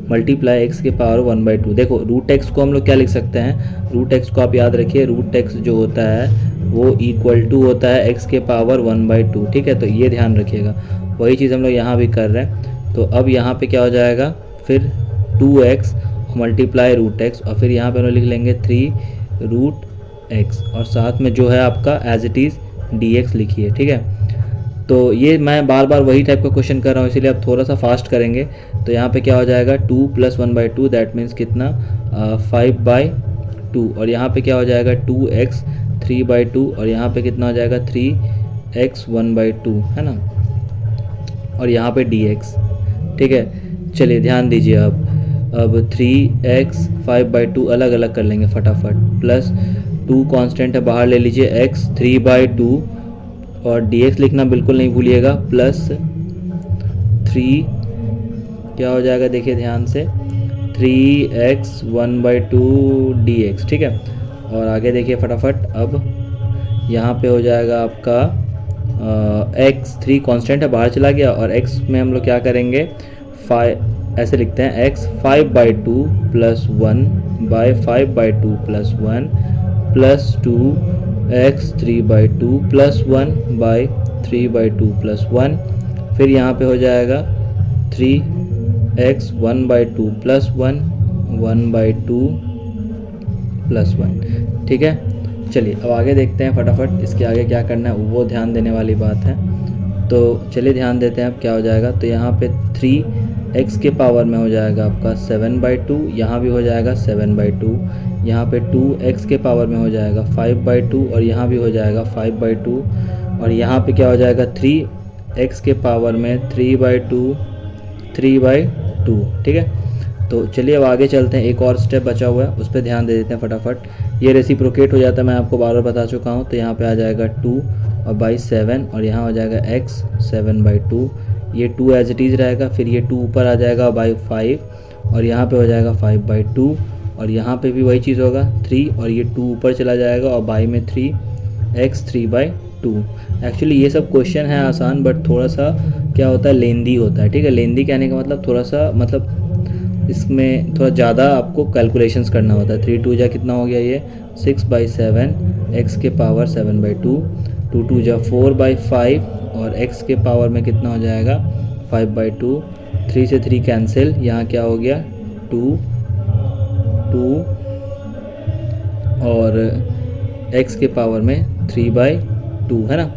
मल्टीप्लाई x के पावर 1/2। देखो √x को हम लोग क्या लिख सकते हैं, √x को आप याद रखिए, √x जो होता है वो = होता है x के पावर 1/2, ठीक है। तो ये ध्यान रखिएगा, वही चीज़ हम लोग यहाँ भी कर रहे हैं। तो अब यहाँ पे क्या हो जाएगा, फिर 2x मल्टीप्लाई √x, और फिर यहाँ पे हम लोग लिख लेंगे 3 √, एक्स और साथ में जो है आपका as it is D X लिखिए, ठीक है। तो ये मैं बार बार वही टाइप का क्वेश्चन कर रहा हूँ, इसीलिए अब थोड़ा सा फास्ट करेंगे। तो यहाँ पे क्या हो जाएगा 2 + 1/2 दैट मीन्स कितना 5/2 और यहाँ पे क्या हो जाएगा 2x 3/2 और यहाँ पे कितना हो जाएगा 3x 1/2 है ना, और यहाँ पे dx, ठीक है। चलिए ध्यान दीजिए अब 3x 5/2 अलग अलग कर लेंगे फटाफट, प्लस 2 कांस्टेंट है बाहर ले लीजिए x 3/2 और dx लिखना बिल्कुल नहीं भूलिएगा, प्लस 3 क्या हो जाएगा देखिए ध्यान से 3x 1/2 dx, ठीक है। और आगे देखिए फटाफट, अब यहाँ पे हो जाएगा आपका x 3 कांस्टेंट है बाहर चला गया और x में हम लोग क्या करेंगे 5 ऐसे लिखते हैं x 5/2 + 1/5/2 + 1 प्लस 2x 3/2 + 1/3/2 + 1, फिर यहाँ पे हो जाएगा 3x 1/2 + 1/2 + 1, ठीक है। चलिए अब आगे देखते हैं फटाफट, इसके आगे क्या करना है वो ध्यान देने वाली बात है। तो चलिए ध्यान देते हैं अब क्या हो जाएगा। तो यहाँ पे 3x के पावर में हो जाएगा आपका 7/2, यहाँ भी हो जाएगा 7/2, यहाँ पे 2x के पावर में हो जाएगा 5/2 और यहाँ भी हो जाएगा 5/2 और यहाँ पे क्या हो जाएगा 3x के पावर में 3/2, ठीक है। तो चलिए अब आगे चलते हैं, एक और स्टेप बचा हुआ है उस पर ध्यान दे देते हैं फटाफट। ये रेसिप्रोकेट हो जाता है, मैं आपको बार बार बता चुका हूँ। तो यहाँ पे आ जाएगा 2 और बाई 7 और यहाँ हो जाएगा x 7/2, ये 2 एज इट इज़ रहेगा, फिर ये 2 ऊपर आ जाएगा बाई 5 और यहाँ पे हो जाएगा 5/2 और यहाँ पे भी वही चीज़ होगा 3 और ये 2 ऊपर चला जाएगा और बाई में 3x 3/2। एक्चुअली ये सब क्वेश्चन है आसान, बट थोड़ा सा क्या होता है लेंदी होता है, ठीक है। लेंदी कहने का मतलब थोड़ा सा मतलब इसमें थोड़ा ज़्यादा आपको कैलकुलेशंस करना होता है। 3 2 जा कितना हो गया ये 6/7 x के पावर 7/2, 2 2 जा 4/5 और x के पावर में कितना हो जाएगा 5/2, 3 से 3 कैंसिल, यहाँ क्या हो गया 2 2 और x के पावर में 3/2 है ना।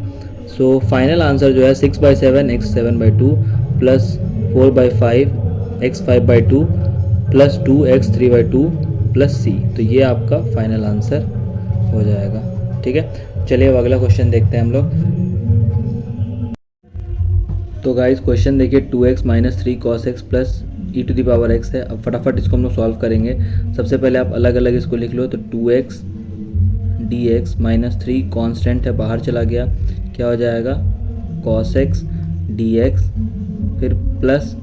सो फाइनल आंसर जो है 6/7 x 7/2 plus 4/5 x 5/2 plus 2x 3/2 plus c। तो ये आपका फाइनल आंसर हो जाएगा, ठीक है। चलिए अब अगला क्वेश्चन देखते हैं हम लोग। तो गाइस क्वेश्चन देखिए 2x - 3 cos x plus e⁻x है। अब फटाफट इसको हम लोग सॉल्व करेंगे। सबसे पहले आप अलग अलग इसको लिख लो। तो 2x dx - 3 कांस्टेंट है बाहर चला गया, क्या हो जाएगा cos x dx, फिर प्लस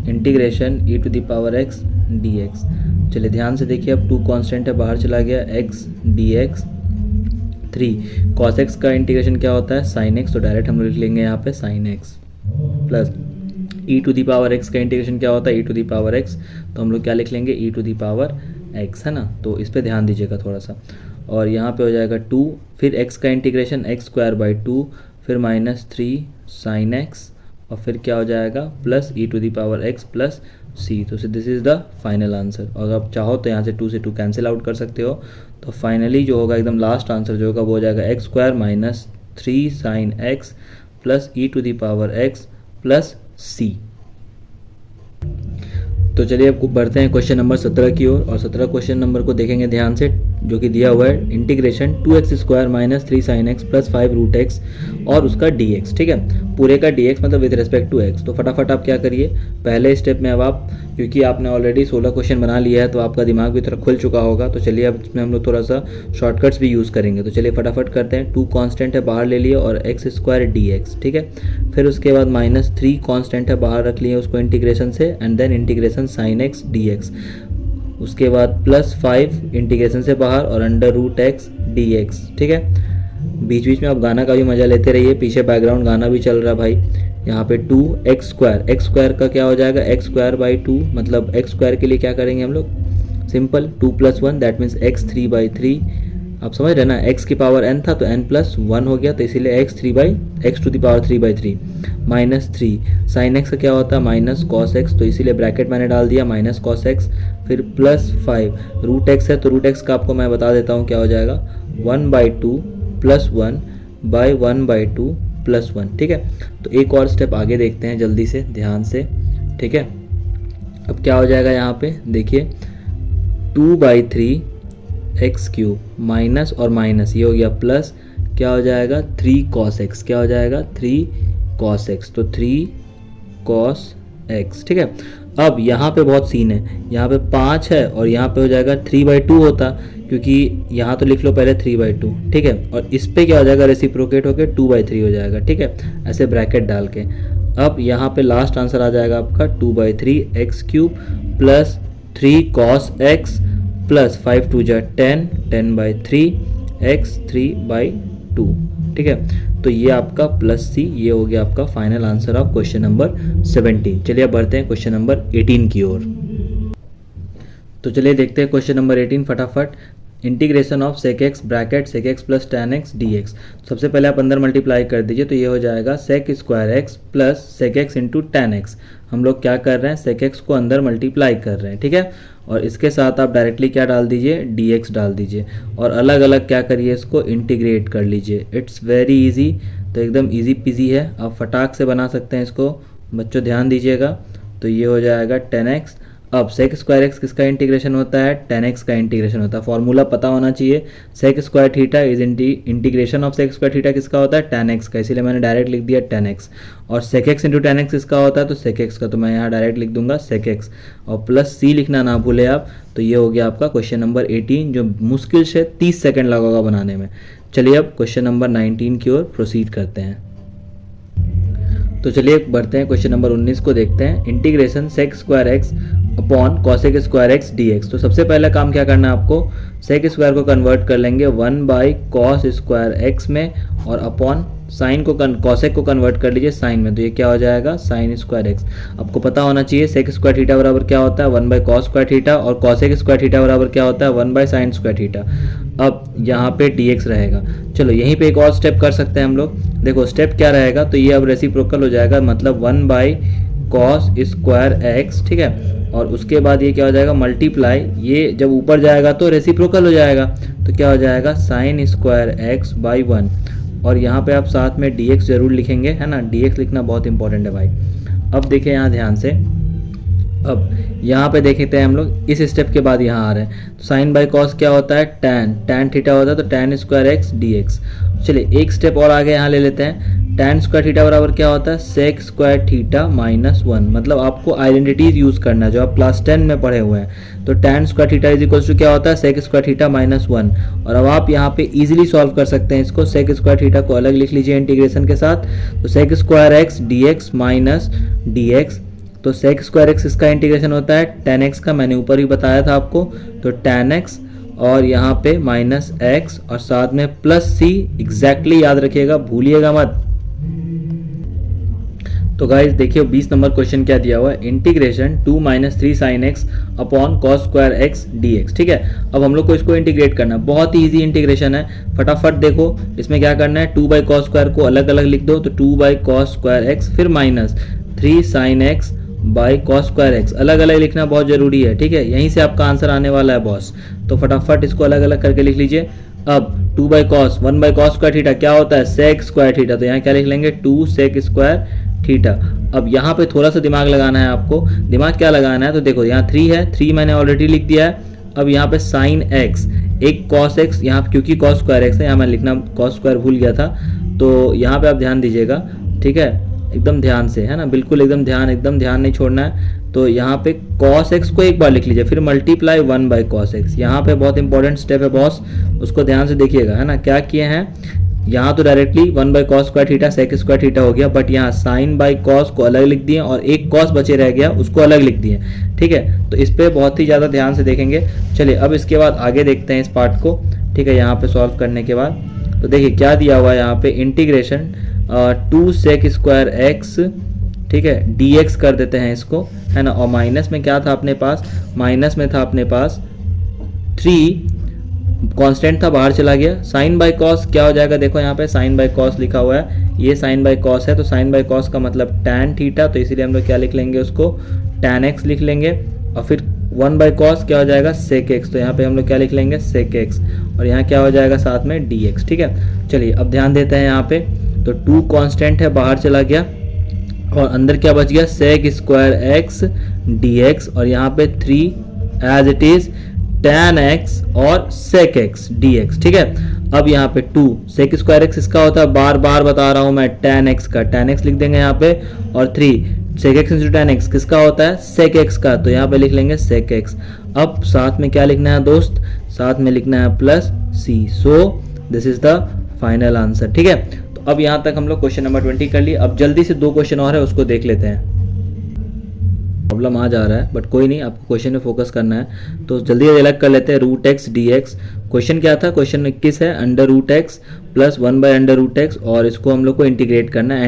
इंटीग्रेशन e⁻x dx। चलिए ध्यान से देखिए, अब 2 कांस्टेंट है बाहर चला गया x dx, 3 cos x का इंटीग्रेशन क्या होता है sin x, तो डायरेक्ट हम लोग लिख लेंगे यहाँ पे sin x, प्लस e⁻x का इंटीग्रेशन क्या होता है e⁻x, तो हम लोग क्या लिख लेंगे e⁻x, है ना। तो इस पर ध्यान दीजिएगा थोड़ा सा। और यहाँ पे हो जाएगा 2, फिर x का इंटीग्रेशन x²/2, फिर -3 sin x और फिर क्या हो जाएगा प्लस e⁻x प्लस c। तो this is the final answer. और आप चाहो तो यहाँ से 2 से 2 कैंसिल आउट कर सकते हो। तो फाइनली जो होगा एकदम लास्ट आंसर जो होगा वो हो जाएगा x² - 3 sin x plus e⁻x plus c। तो चलिए अब बढ़ते हैं क्वेश्चन नंबर 17 की ओर, और 17 क्वेश्चन नंबर को देखेंगे ध्यान से, जो कि दिया हुआ है integration 2x² - 3 sin x plus 5√x और उसका dx, ठीक है। पूरे का dx मतलब विद रिस्पेक्ट टू x। तो फटाफट आप क्या करिए, पहले स्टेप में अब आप, क्योंकि आपने ऑलरेडी 16 क्वेश्चन बना लिया है तो आपका दिमाग भी थोड़ा खुल चुका होगा। तो चलिए अब इसमें हम लोग थोड़ा सा शॉर्टकट्स भी यूज़ करेंगे। तो चलिए फटाफट करते हैं। 2 कांस्टेंट है बाहर ले लिए और x² dx, ठीक है। फिर उसके बाद -3 कांस्टेंट है बाहर रख लिए उसको इंटीग्रेशन से, and then integration sin x dx। उसके बाद +5 इंटीग्रेशन से बाहर और √x dx, ठीक है। बीच बीच में आप गाना का भी मज़ा लेते रहिए, पीछे बैकग्राउंड गाना भी चल रहा है भाई। यहाँ पे 2x² का क्या हो जाएगा x²/2, मतलब x² के लिए क्या करेंगे हम लोग सिंपल 2 + 1 दैट मीन्स x 3/3। आप समझ रहे ना, x की पावर n था तो n + 1 हो गया, तो इसीलिए x to the power 3/3 -3 sin x का क्या होता है -cos x, तो इसीलिए ब्रैकेट मैंने डाल दिया -cos x, फिर +5 रूट एक्स है तो रूट एक्स का आपको मैं बता देता हूँ क्या हो जाएगा 1/2 + 1/1/2 + 1। ठीक है, तो एक और स्टेप आगे देखते हैं जल्दी से ध्यान से। ठीक है, अब क्या हो जाएगा यहाँ पे देखिए 2/3 x³ माइनस और माइनस ये हो गया प्लस, क्या हो जाएगा 3 cos x, क्या हो जाएगा 3 cos x, तो 3 cos x। ठीक है, अब यहाँ पे बहुत सीन है, यहाँ पे 5 है और यहाँ पे हो जाएगा 3/2 होता, क्योंकि यहाँ तो लिख लो पहले 3/2। ठीक है, और इस पे क्या हो जाएगा रेसिप्रोकेट होके 2/3 हो जाएगा। ठीक है, ऐसे ब्रैकेट डाल के अब यहाँ पे लास्ट आंसर आ जाएगा आपका 2/3 x³ plus 3 cos x plus 5 2 जा 10 10/3 x 3/2। ठीक है, तो ये आपका +C ये हो गया आपका final answer of question number 17। चलिए अब बढ़ते हैं क्वेश्चन नंबर 18 की ओर। तो चलिए देखते हैं क्वेश्चन नंबर 18 फटाफट। Integration of sec x bracket sec x plus tan x dx। सबसे पहले आप अंदर मल्टीप्लाई कर दीजिए तो ये हो जाएगा sec² x plus sec x into tan x। हम लोग क्या कर रहे हैं sec x को अंदर मल्टीप्लाई कर रहे हैं। ठीक है, और इसके साथ आप डायरेक्टली क्या डाल दीजिए dx डाल दीजिए और अलग अलग क्या करिए इसको इंटीग्रेट कर लीजिए। इट्स वेरी इजी, तो एकदम इजी पीजी है, आप फटाक से बना सकते हैं इसको। बच्चों ध्यान दीजिएगा, तो ये हो जाएगा 10x। अब sec² x किसका इंटीग्रेशन होता है 10x का इंटीग्रेशन होता है, फॉर्मूला पता होना चाहिए। sec² theta is integration of sec² theta किसका होता है 10x का, इसीलिए मैंने डायरेक्ट लिख दिया 10x। और sec x इंटू 10x किसका होता है तो sec x का, तो मैं यहाँ डायरेक्ट लिख दूंगा sec x और प्लस C लिखना ना भूले आप। तो ये हो गया आपका क्वेश्चन नंबर 18 जो मुश्किल से 30 सेकेंड लगा होगा बनाने में। चलिए अब क्वेश्चन नंबर 19 की ओर प्रोसीड करते हैं। तो चलिए बढ़ते हैं क्वेश्चन नंबर 19 को देखते हैं। Integration sec² x upon cosec² x dx। तो सबसे पहला काम क्या करना है आपको, sec² को कन्वर्ट कर लेंगे 1/cos² x में और अपॉन साइन को cosec को कन्वर्ट कर लीजिए साइन में, तो ये क्या हो जाएगा sin² x। आपको पता होना चाहिए sec² थीटा बराबर क्या होता है 1/cos² थीटा और cosec² थीटा बराबर क्या होता है 1/sin² थीटा। अब यहाँ पे dx रहेगा। चलो यहीं पे एक और स्टेप कर सकते हैं हम लोग। देखो स्टेप क्या रहेगा, तो ये अब रेसिप्रोकल हो जाएगा, मतलब 1/cos² x। ठीक है, और उसके बाद ये क्या हो जाएगा मल्टीप्लाई, ये जब ऊपर जाएगा तो रेसिप्रोकल हो जाएगा, तो क्या हो जाएगा sin² x बाई 1। और यहाँ पे आप साथ में dx जरूर लिखेंगे, है ना, dx लिखना बहुत इंपॉर्टेंट है भाई। अब देखिए यहाँ ध्यान से, अब यहाँ पे देखते हैं हम लोग इस स्टेप के बाद यहाँ आ रहे हैं, तो साइन बाई कॉस क्या होता है tan थीटा होता है, तो tan² x dx। चलिए एक स्टेप और आगे यहाँ ले लेते हैं, tan² थीटा बराबर क्या होता है sec² थीटा माइनस 1। मतलब आपको आइडेंटिटीज यूज़ करना है जो आप क्लास 10 में पढ़े हुए हैं। तो tan² theta is equals to क्या होता है sec² थीटा माइनस 1। और अब आप यहाँ पे इजीली सॉल्व कर सकते हैं इसको, sec² थीटा को अलग लिख लीजिए इंटीग्रेशन के साथ, तो sec² x dx minus dx। तो sec² x इसका इंटीग्रेशन होता है tan x का, मैंने ऊपर ही बताया था आपको, तो tan x और यहाँ पे माइनस x और साथ में प्लस C, एग्जैक्टली याद रखिएगा, भूलिएगा मत। तो गाइज देखिए 20 नंबर क्वेश्चन क्या दिया हुआ है, integration 2 - 3 sin x upon cos² x dx। ठीक है, अब हम लोग को इसको इंटीग्रेट करना है, बहुत ही इजी इंटीग्रेशन है, फटाफट देखो इसमें क्या करना है, 2/cos² को अलग अलग लिख दो, तो 2/cos² x फिर minus 3 sin x by cos² x अलग अलग लिखना बहुत जरूरी है। ठीक है, यहीं से आपका आंसर आने वाला है बॉस, तो फटाफट इसको अलग अलग करके लिख लीजिए। अब 2/cos 1/cos² थीटा क्या होता है sec² थीटा, तो यहाँ क्या लिख लेंगे 2 sec² थीटा। अब यहाँ पे थोड़ा सा दिमाग लगाना है आपको, दिमाग क्या लगाना है, तो देखो यहाँ 3 है, 3 मैंने ऑलरेडी लिख दिया है। अब यहाँ पे sin x एक cos x, यहाँ क्योंकि cos² x है, यहाँ मैं लिखना cos² भूल गया था, तो यहाँ पे आप ध्यान दीजिएगा। ठीक है, एकदम ध्यान से, है ना, बिल्कुल एकदम ध्यान नहीं छोड़ना है। तो यहाँ पे cos x को एक बार लिख लीजिए, फिर मल्टीप्लाई 1/cos x। यहाँ पे बहुत इंपॉर्टेंट स्टेप है बॉस, उसको ध्यान से देखिएगा, है ना। क्या किए हैं, यहाँ तो directly 1/cos² theta sec² theta हो गया, बट यहाँ sin बाई cos को अलग लिख दिए और एक cos बचे रह गया उसको अलग लिख दिए। ठीक है, तो इस पर बहुत ही ज़्यादा ध्यान से देखेंगे। चलिए अब इसके बाद आगे देखते हैं इस पार्ट को। ठीक है, यहाँ पे सॉल्व करने के बाद तो देखिए क्या दिया हुआ है यहाँ पे, इंटीग्रेशन 2 sec² x, ठीक है, dx कर देते हैं इसको, है ना। और माइनस में क्या था अपने पास, माइनस में था अपने पास 3, कांस्टेंट था बाहर चला गया, साइन बाई कॉस क्या हो जाएगा, देखो यहाँ पे साइन बाई कॉस लिखा हुआ है, ये साइन बाई कॉस है, तो साइन बाई कॉस का मतलब tan थीटा, तो इसीलिए हम लोग क्या लिख लेंगे उसको tan x लिख लेंगे। और फिर 1 बाई कॉस क्या हो जाएगा सेक एक्स, तो यहाँ पे हम लोग क्या लिख लेंगे सेक एक्स, और यहाँ क्या हो जाएगा साथ में डी एक्स। ठीक है, चलिए अब ध्यान देते हैं यहाँ पे, तो 2 कांस्टेंट है बाहर चला गया और अंदर क्या बच गया sec square X D X, और यहाँ पे 3 as it is tan x और sec x dx। ठीक है, अब यहाँ पे 2 sec स्क्वायर एक्स इसका होता है, बार बार बता रहा हूँ मैं, tan x का tan x लिख देंगे यहाँ पे, और 3 sec x into tan x किसका होता है sec x का, तो यहाँ पे लिख लेंगे sec x। अब साथ में क्या लिखना है दोस्त, साथ में लिखना है plus c, so this is the final answer. ठीक है, तो अब यहाँ तक हम लोग क्वेश्चन नंबर 20 कर लिए। अब जल्दी से 2 क्वेश्चन और है उसको देख लेते हैं। प्रॉब्लम आ जा रहा है बट कोई नहीं, आपको क्वेश्चन में फोकस करना है, तो जल्दी अलग कर लेते हैं। Root X D X, question क्या था, क्वेश्चन 21 है, under root X plus 1 by under root X, और इसको हम लोग को इंटीग्रेट करना है,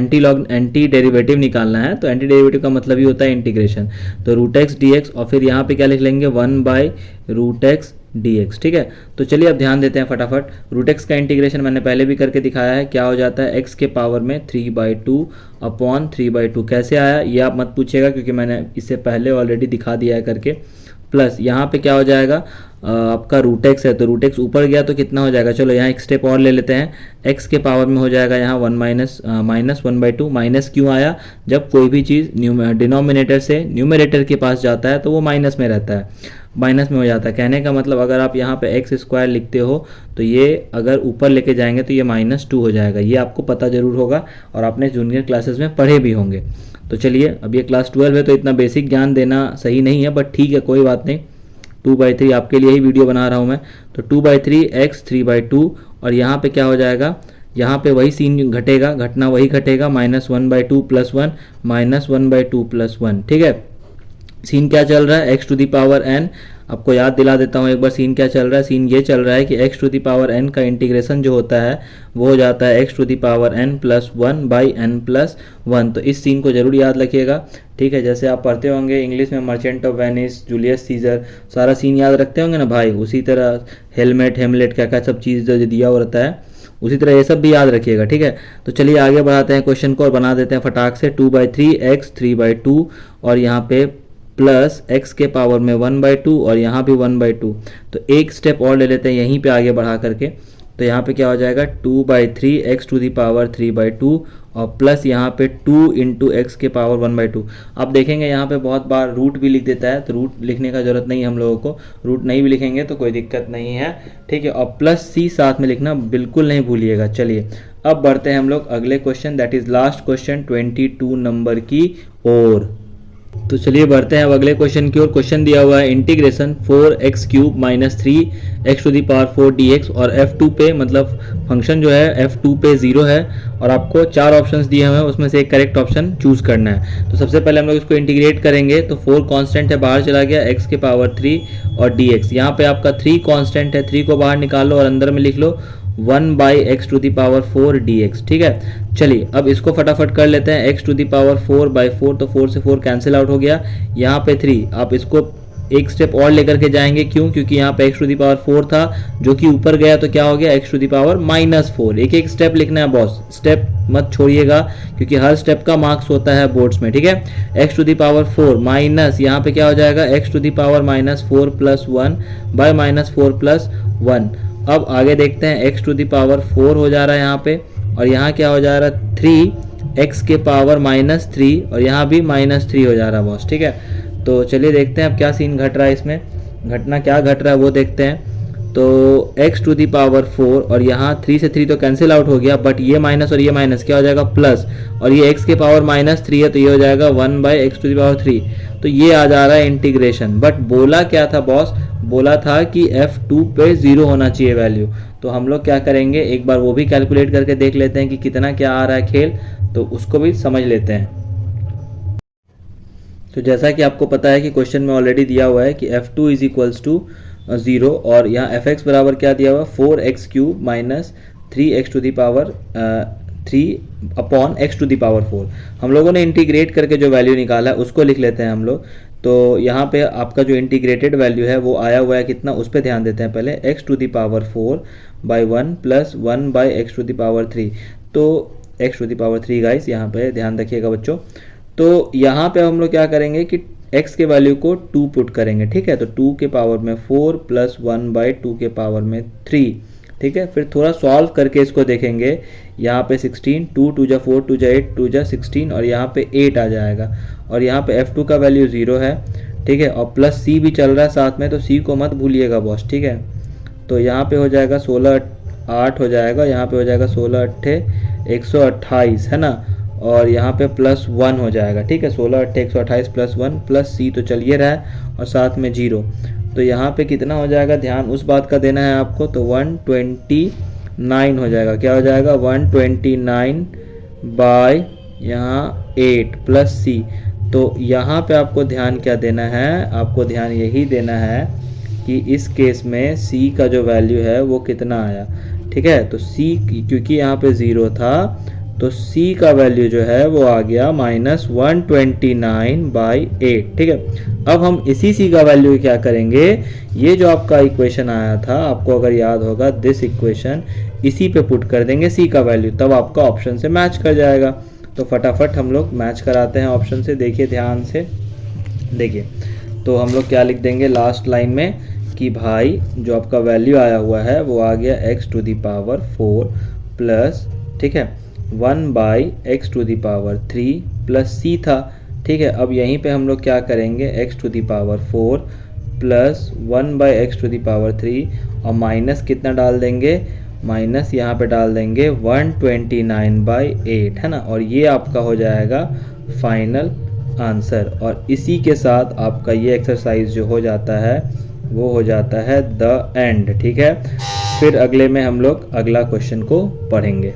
एंटी डेरिवेटिव निकालना है, तो एंटी डेरिवेटिव का मतलब ही होता है इंटीग्रेशन। तो रूट एक्स डी एक्स और फिर यहाँ पे क्या लिख लेंगे 1 by root X D X. ठीक है, तो चलिए अब ध्यान देते हैं फटाफट। रूट एक्स का इंटीग्रेशन मैंने पहले भी करके दिखाया है, क्या हो जाता है एक्स के पावर में 3/2 अपॉन 3/2। कैसे आया ये आप मत पूछिएगा क्योंकि मैंने इससे पहले ऑलरेडी दिखा दिया है करके। प्लस यहाँ पे क्या हो जाएगा आपका रूट एक्स है, तो रूट एक्स ऊपर गया तो कितना हो जाएगा, चलो यहाँ एक स्टेप और ले लेते हैं, एक्स के पावर में हो जाएगा यहाँ 1 माइनस 1/2। माइनस क्यों आया, जब कोई भी चीज़ डिनोमिनेटर से न्यूमरेटर के पास जाता है तो वो माइनस में रहता है, माइनस में हो जाता है। कहने का मतलब अगर आप यहाँ पे एक्स स्क्वायर लिखते हो तो ये अगर ऊपर लेके जाएंगे तो ये -2 हो जाएगा, ये आपको पता जरूर होगा और आपने जूनियर क्लासेस में पढ़े भी होंगे। तो चलिए अब ये क्लास 12 है तो इतना बेसिक ज्ञान देना सही नहीं है, बट ठीक है कोई बात नहीं, 2/3 आपके लिए ही वीडियो बना रहा हूँ मैं। तो 2/3 x 3/2, और यहाँ पे क्या हो जाएगा, यहाँ पे वही सीन घटेगा, घटना वही घटेगा, -1/2 + 1 -1/2 + 1। ठीक है, सीन क्या चल रहा है x to the power n, आपको याद दिला देता हूँ एक बार सीन क्या चल रहा है। सीन ये चल रहा है कि x to the power n का इंटीग्रेशन जो होता है वो हो जाता है x to the power n + 1 by n + 1। तो इस सीन को जरूर याद रखिएगा। ठीक है, जैसे आप पढ़ते होंगे इंग्लिश में merchant of Venice, Julius Caesar, सारा सीन याद रखते होंगे ना भाई, उसी तरह हेलमेट हेमलेट क्या क्या सब चीज़ जो दिया हुआ रहता है उसी तरह ये सब भी याद रखिएगा। ठीक है, तो चलिए आगे बढ़ाते हैं क्वेश्चन को और बना देते हैं फटाक से। 2/3 x 3/2 और यहाँ पे प्लस x के पावर में 1/2 और यहाँ भी 1/2। तो एक स्टेप और ले लेते हैं यहीं पे आगे बढ़ा करके, तो यहाँ पे क्या हो जाएगा 2/3 x टू दी पावर 3/2 और प्लस यहाँ पे 2 इंटू एक्स के पावर 1/2। आप देखेंगे यहाँ पे बहुत बार रूट भी लिख देता है, तो रूट लिखने का जरूरत नहीं है हम लोगों को, रूट नहीं भी लिखेंगे तो कोई दिक्कत नहीं है। ठीक है, और प्लस c साथ में लिखना बिल्कुल नहीं भूलिएगा। चलिए अब बढ़ते हैं हम लोग अगले question, that is last question 22 number की ओर। तो चलिए बढ़ते हैं अब अगले क्वेश्चन की ओर। क्वेश्चन दिया हुआ है integration 4x³ - 3x to the power 4 dx, और f2 पे मतलब फंक्शन जो है f2 पे 0 है और आपको 4 ऑप्शंस दिए हुए हैं, उसमें से एक करेक्ट ऑप्शन चूज करना है। तो सबसे पहले हम लोग इसको इंटीग्रेट करेंगे, तो 4 कांस्टेंट है बाहर चला गया, x के पावर 3 और dx। यहाँ पे आपका 3 कांस्टेंट है, 3 को बाहर निकालो और अंदर में लिख लो 1 by x to the power 4 dx। ठीक है, चलिए अब इसको फटाफट कर लेते हैं। x टू दी पावर 4/4, तो 4 से 4 कैंसिल आउट हो गया। यहाँ पे 3, आप इसको एक स्टेप और लेकर के जाएंगे, क्यों, क्योंकि यहाँ पे x टू दी पावर 4 था जो कि ऊपर गया तो क्या हो गया x टू दी पावर -4। एक एक स्टेप लिखना है बॉस, स्टेप मत छोड़िएगा क्योंकि हर स्टेप का मार्क्स होता है बोर्ड्स में। ठीक है, x to the power 4 minus यहाँ पे क्या हो जाएगा x to the power -4 + 1 by -4 + 1। अब आगे देखते हैं x टू दी पावर 4 हो जा रहा है यहाँ पे, और यहाँ क्या हो जा रहा है 3x के पावर -3 और यहाँ भी -3 हो जा रहा है बॉस। ठीक है, तो चलिए देखते हैं अब क्या सीन घट रहा है, इसमें घटना क्या घट रहा है वो देखते हैं। तो x टू दी पावर 4 और यहाँ 3 से 3 तो कैंसिल आउट हो गया, बट ये माइनस और ये माइनस क्या हो जाएगा प्लस, और ये x के पावर -3 है तो ये हो जाएगा 1 by x to the power 3। तो ये आ जा रहा है इंटीग्रेशन। बट बोला क्या था बॉस, बोला था कि f2 पे 0 होना चाहिए वैल्यू। तो हम लोग क्या करेंगे, एक बार वो भी कैलकुलेट करके देख लेते हैं कि कितना क्या आ रहा है खेल, तो उसको भी समझ लेते हैं। तो जैसा कि आपको पता है कि क्वेश्चन में ऑलरेडी दिया हुआ है कि f2 = 0 और यहाँ fx बराबर क्या दिया हुआ है 4x³ - 3x to the power 3 upon x to the power 4। हम लोगों ने इंटीग्रेट करके जो वैल्यू निकाला है उसको लिख लेते हैं हम लोग। तो यहाँ पे आपका जो इंटीग्रेटेड वैल्यू है वो आया हुआ है कितना, उस पर ध्यान देते हैं पहले, x to the power 4/1 + 1 by x to the power 3। तो x to the power 3 guys यहाँ पे ध्यान रखिएगा बच्चों। तो यहाँ पे हम लोग क्या करेंगे कि x के वैल्यू को 2 पुट करेंगे, ठीक है। तो 2 के पावर में 4 प्लस 1/2 के पावर में 3, ठीक है। फिर थोड़ा सॉल्व करके इसको देखेंगे, यहाँ पे 16, 2 2 जा 4, 2 जा 8, 2 जा 16 और यहाँ पे 8 आ जाएगा। और यहाँ पे F2 का वैल्यू 0 है, ठीक है। और प्लस C भी चल रहा है साथ में, तो C को मत भूलिएगा बॉस, ठीक है। तो यहाँ पे हो जाएगा 16 8 हो जाएगा, यहाँ पे हो जाएगा 16 8 128, है ना। और यहाँ पे प्लस 1 हो जाएगा, ठीक है। 16 8 128 प्लस 1 प्लस C तो चलिए रहा है और साथ में 0। तो यहाँ पे कितना हो जाएगा, ध्यान उस बात का देना है आपको। तो 129 हो जाएगा, क्या हो जाएगा 129 बाय यहाँ 8 प्लस C। तो यहाँ पे आपको ध्यान क्या देना है, आपको ध्यान यही देना है कि इस केस में C का जो वैल्यू है वो कितना आया, ठीक है। तो C क्योंकि यहाँ पे 0 था तो C का वैल्यू जो है वो आ गया -129/8, ठीक है। अब हम इसी C का वैल्यू क्या करेंगे, ये जो आपका इक्वेशन आया था, आपको अगर याद होगा दिस इक्वेशन, इसी पे पुट कर देंगे C का वैल्यू, तब आपका ऑप्शन से मैच कर जाएगा। तो फटाफट हम लोग मैच कराते हैं ऑप्शन से, देखिए ध्यान से देखिए। तो हम लोग क्या लिख देंगे लास्ट लाइन में कि भाई जो आपका वैल्यू आया हुआ है वो आ गया x⁴ प्लस, ठीक है, 1/x⁴ प्लस C था, ठीक है। अब यहीं पे हम लोग क्या करेंगे, x⁴ प्लस 1/x⁴ और माइनस कितना डाल देंगे, माइनस यहाँ पे डाल देंगे 129/8, है ना। और ये आपका हो जाएगा फाइनल आंसर। और इसी के साथ आपका ये एक्सरसाइज जो हो जाता है वो हो जाता है द एंड, ठीक है। फिर अगले में हम लोग अगला क्वेश्चन को पढ़ेंगे।